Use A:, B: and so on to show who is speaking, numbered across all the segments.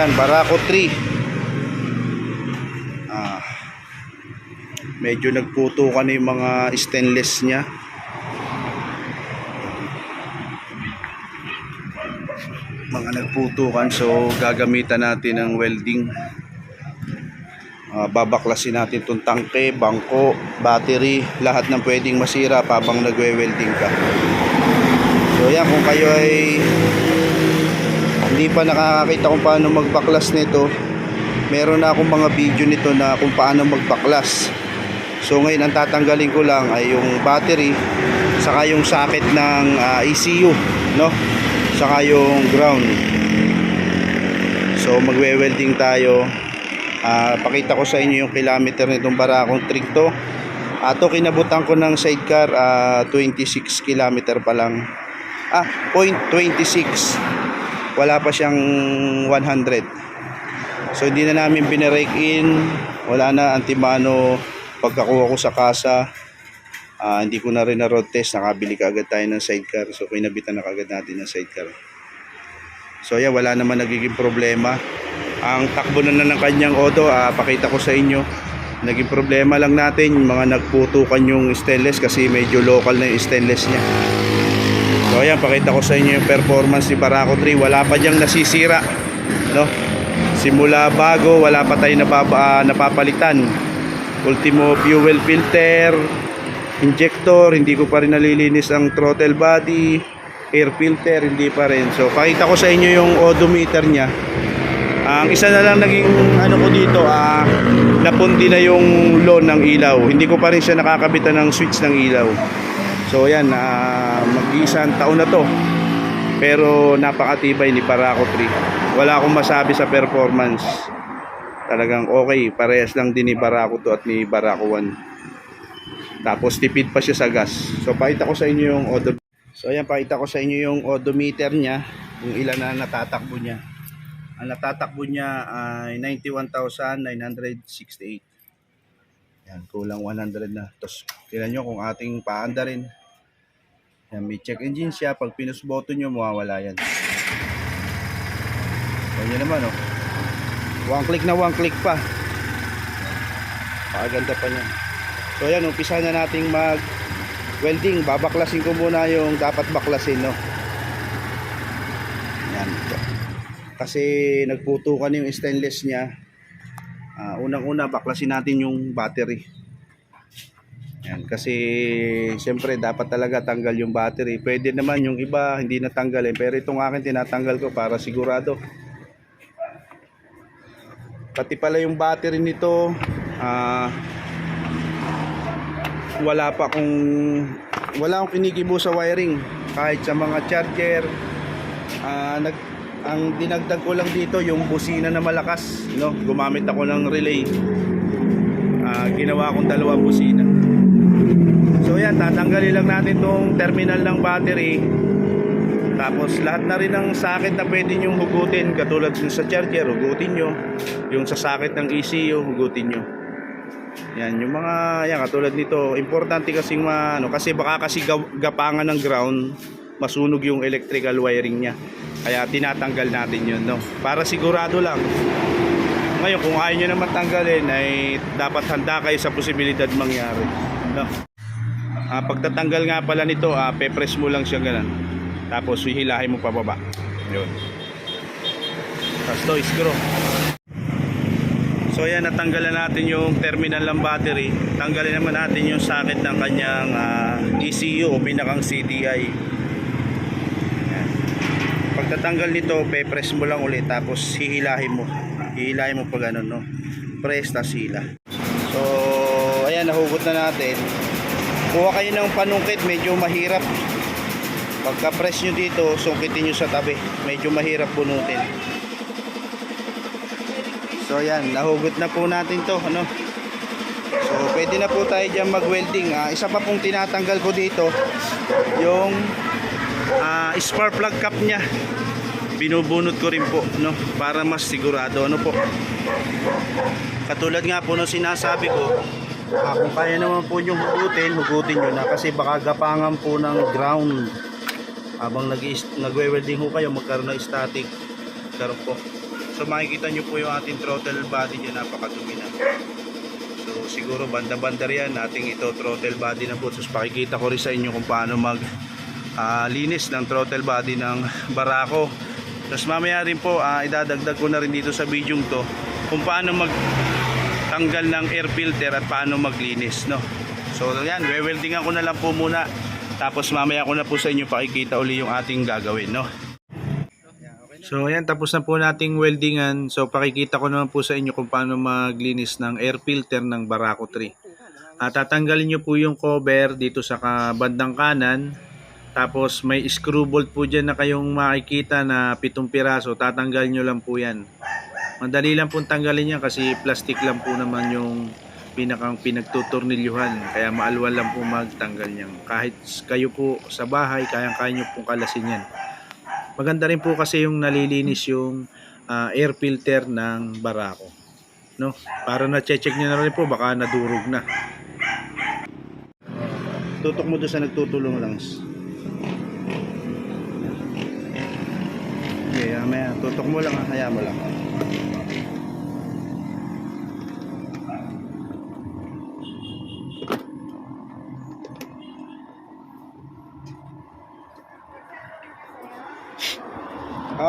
A: Ayan, Barako 3. Medyo nagputukan yung mga stainless nya. Mga nagputukan, so gagamitan natin ng welding. Babaklasin natin itong tangke, bangko, battery, lahat ng pwedeng masira habang nagwe-welding ka. So yan, kung kayo ay hindi pa nakakakita kung paano magbaklas nito, meron na akong mga video nito na kung paano magbaklas. So ngayon ang tatanggalin ko lang ay yung battery, saka yung socket ng ECU, no? Saka yung ground. So magwe-welding tayo. Pakita ko sa inyo yung kilometer nitong Barakong trick to. Ito kinabutan ko ng sidecar, 26 kilometer pa lang. 0.26. Wala pa siyang 100. So hindi na namin binirake in. Wala na, antimano. Pagkakuha ko sa kasa, hindi ko na rin na road test. Nakabili ka agad tayo ng sidecar. So kinabitan na kagad natin ng sidecar. So yeah, wala naman nagiging problema. Ang takbo na ng kanyang auto, pakita ko sa inyo. Naging problema lang natin yung mga nagputukan yung stainless kasi medyo local na yung stainless niya. So ayan, pakita ko sa inyo yung performance ni Barako 3. Wala pa diyang nasisira, no? Simula bago, wala pa tayo napapalitan. Ultimo fuel filter, injector, hindi ko pa rin nalilinis ang throttle body, air filter, hindi pa rin. So pakita ko sa inyo yung odometer niya. Ang isa na lang naging ano ko dito, napundi na yung low ng ilaw. Hindi ko pa rin siya nakakabitan ng switch ng ilaw. So yan, mag-iisang taon na to. Pero napakatibay ni Barako 3. Wala akong masabi sa performance. Talagang okay, parehas lang din ni Barako 2 at ni Barako 1. Tapos tipid pa siya sa gas. So pakita ko sa inyo yung odometer. So ayan, pakita ko sa inyo yung odometer niya, kung ilan na natatakbo niya. Ang natatakbo niya ay 91,968. Yan, kulang 100 na. Tapos tingnan nyo kung ating paanda rin. Yan, may check engine siya. Pag pinus button nyo, mawawala yan. So yun naman, oh. One click pa. Pakaganda pa niya. So yan, umpisa na nating mag welding. Babaklasin ko muna yung dapat baklasin, no. Yan. Kasi nagputukan yung stainless niya. Unang-una baklasin natin yung battery. Yan, kasi siyempre dapat talaga tanggal yung battery. Pwede naman yung iba hindi natanggalin, pero itong akin tinatanggal ko para sigurado. Pati pala yung battery nito, wala akong kinikibo sa wiring. Kahit sa mga charger, ang dinagdag ko lang dito yung busina na malakas, no? Gumamit ako ng relay. Ginawa akong dalawang busina. So yan, tatanggalin lang natin tong terminal ng battery. Tapos lahat na rin ng socket na pwede nyong hugutin, katulad sa charger, hugutin nyo. Yung sa socket ng ECU, hugutin nyo. Yan, yung mga yan, katulad nito. Importante kasing kasi baka kasi gapangan ng ground, masunog yung electrical wiring nya. Kaya tinatanggal natin yun, no? Para sigurado lang. Ngayon, kung ayaw nyo naman tanggalin, ay dapat handa kayo sa posibilidad mangyari, no? Pagtatanggal nga pala nito, pe-press mo lang siya ganun. Tapos hihilahin mo pababa. Yun. Tapos to, screw. So yan, natanggalan natin yung terminal ng battery. Tanggalin naman natin yung socket ng kanyang ECU o pinakang CDI. Pagtatanggal nito, pe-press mo lang ulit, tapos hihilahin mo pa ganun, no? Press, tas hila. So ayan, nahugot na natin. Kuha kayo ng panungkit, medyo mahirap. Pagka press nyo dito, sungkitin nyo sa tabi, medyo mahirap bunutin. So ayan, nahugot na po natin to, ano? So pwede na po tayo dyan mag-welding. Isa pa pong tinatanggal ko dito, yung spark plug cap nya. Binubunot ko rin po, no, para mas sigurado, ano po. Katulad nga po ng sinasabi ko, kung kaya naman po yung hugutin nyo na, kasi baka gapangan po ng ground habang nagwe-welding ho kayo, magkaroon ng static, karoon po. So makikita nyo po yung ating throttle body dyan, napakadumi na. So siguro banda-banda yan nating ito throttle body na po. So pakikita ko rin sa inyo kung paano mag linis ng throttle body ng Barako. Tapos mamaya rin po idadagdag ko na rin dito sa video to kung paano magtanggal ng air filter at paano maglinis, no. So yan, we-weldingan ko na lang po muna. Tapos mamaya ko na po sa inyo pakikita uli yung ating gagawin, no. So ayan, tapos na po nating weldingan. So pakikita ko naman po sa inyo kung paano maglinis ng air filter ng Barako 3. Tatanggalin nyo po yung cover dito sa bandang kanan. Tapos may screw bolt po dyan na kayong makikita na 7 piraso. Tatanggalin nyo lang po yan. Madali lang pong tanggalin yan kasi plastic lang po naman yung pinagtutornilyuhan. Kaya maalwan lang po magtanggal niyan. Kahit kayo po sa bahay, kayang-kaya nyo pong kalasin yan. Maganda rin po kasi yung nalilinis yung air filter ng Barako, no? Para na-check nyo na rin po, baka nadurog na. Tutok mo doon sa nagtutulong lang. Okay, maya, tutok mo lang, hayaan mo lang.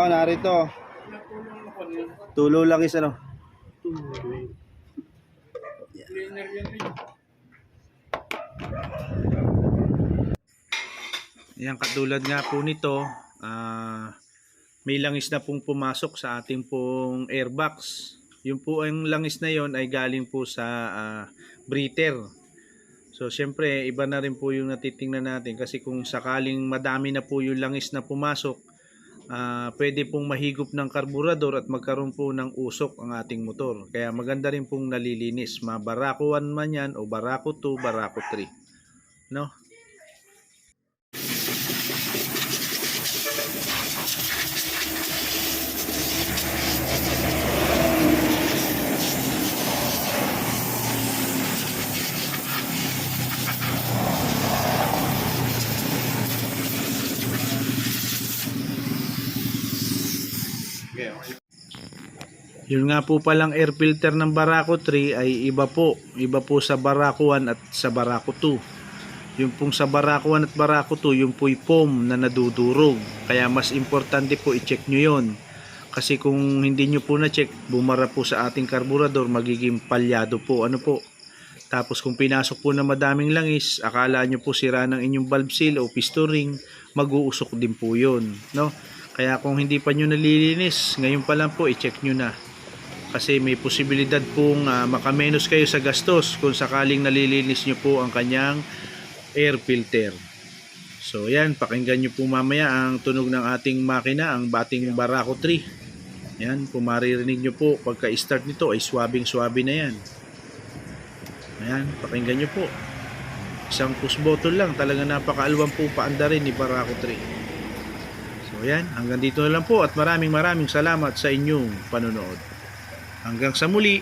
A: Narito. Tulo lang isa, no? Yan, katulad nga po nito, may langis na pong pumasok sa ating pong airbox. Yung po ang langis na yon ay galing po sa breather. So syempre iba na rin po yung natitingnan natin kasi kung sakaling madami na po yung langis na pumasok, pwede pong mahigop ng karburador at magkaroon po ng usok ang ating motor. Kaya maganda rin pong nalilinis. Barako 1 man yan o Barako 2, Barako 3. No? Yun nga po palang air filter ng Barako 3 ay iba po sa Barako 1 at sa Barako 2. Yung pong sa Barako 1 at Barako 2, yung po'y foam na nadudurog. Kaya mas importante po i-check nyo yon. Kasi kung hindi nyo po na-check, bumara po sa ating karburador, magiging palyado po. Ano po? Tapos kung pinasok po na madaming langis, akala nyo po sira ng inyong valve seal o piston ring, mag-uusok din po yun, no? Kaya kung hindi pa nyo nalilinis, ngayon pa lang po i-check nyo na. Kasi may posibilidad pong makamenos kayo sa gastos kung sakaling nalilinis nyo po ang kanyang air filter. So yan, pakinggan nyo po mamaya ang tunog ng ating makina, ang bating Barako 3. Yan, kung maririnig nyo po pagka-start nito ay swabing-swabe na yan. Ayan, pakinggan nyo po. Isang push button lang, talaga napakaalwan po paanda rin ni Barako 3. So yan, hanggang dito na lang po at maraming salamat sa inyong panonood. Hanggang sa muli.